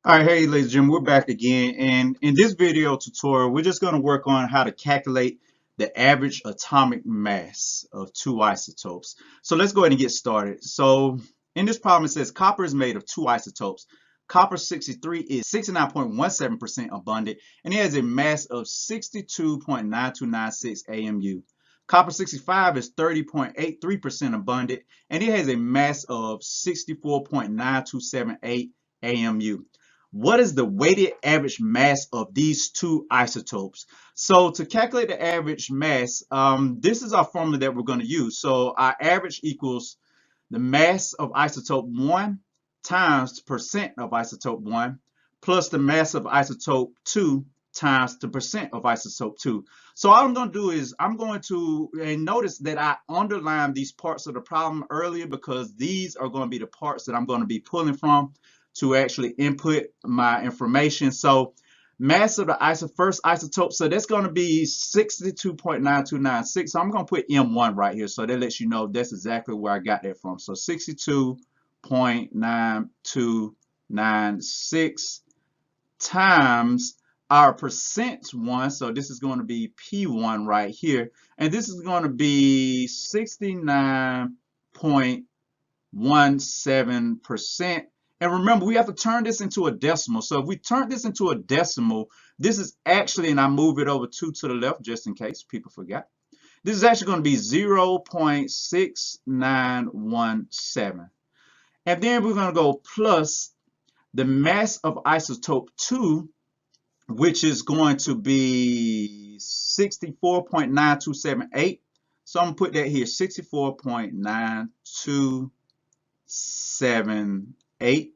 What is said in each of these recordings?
All right, hey ladies and gentlemen, we're back again, and in this video tutorial we're just going to work on how to calculate the average atomic mass of two isotopes. So let's go ahead and get started. So in this problem it says copper is made of two isotopes. Copper 63 is 69.17% abundant and it has a mass of 62.9296 AMU. Copper 65 is 30.83% abundant and it has a mass of 64.9278 AMU. What is the weighted average mass of these two isotopes? So to calculate the average mass, this is our formula that we're going to use. So our average equals the mass of isotope 1 times the percent of isotope 1 plus the mass of isotope 2 times the percent of isotope 2. So all I'm going to do is I'm going to, and notice that I underlined these parts of the problem earlier because these are going to be the parts that I'm going to be pulling from to actually input my information. So mass of the first isotope, so that's going to be 62.9296. So I'm going to put M1 right here. So that lets you know that's exactly where I got that from. So 62.9296 times our percent one. So this is going to be P1 right here. And this is going to be 69.17%. And remember, we have to turn this into a decimal. So if we turn this into a decimal, this is actually, and I move it over 2 to the left just in case people forgot. This is actually going to be 0.6917. And then we're going to go plus the mass of isotope 2, which is going to be 64.9278. So I'm going to put that here, 64.9278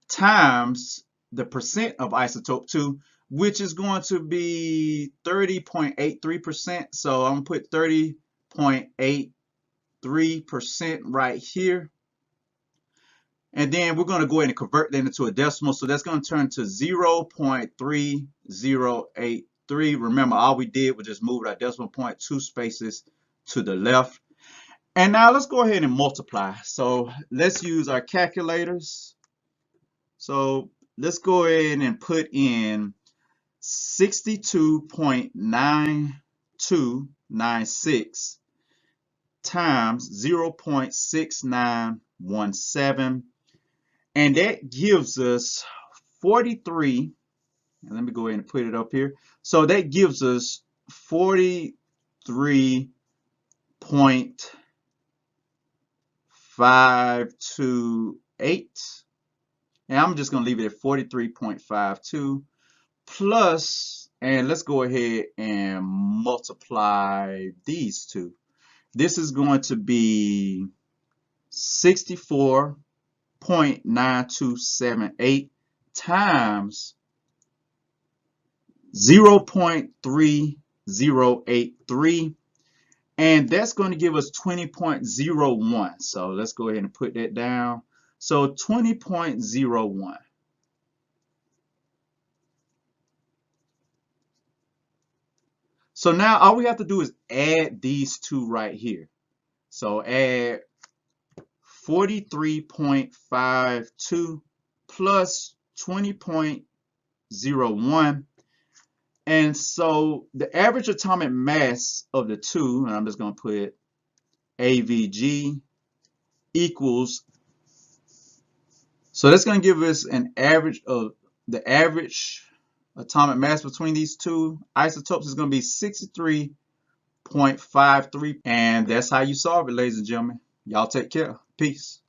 times the percent of isotope 2, which is going to be 30.83%. So I'm going to put 30.83% right here. And then we're going to go ahead and convert that into a decimal. So that's going to turn to 0.3083. Remember, all we did was just move our decimal point 2 spaces to the left. And now let's go ahead and multiply. So let's use our calculators. So let's go ahead and put in 62.9296 times 0.6917. And that gives us 43. And let me go ahead and put it up here. So that gives us 43.528. And I'm just going to leave it at 43.52 plus, and let's go ahead and multiply these two. This is going to be 64.9278 times 0.3083, and that's going to give us 20.01. So let's go ahead and put that down. So 20.01. So now all we have to do is add these two right here. So add 43.52 plus 20.01. And so the average atomic mass of the two, and I'm just going to put AVG equals, so that's going to give us an average of the average atomic mass between these two isotopes is going to be 63.53. And that's how you solve it, ladies and gentlemen. Y'all take care. Peace.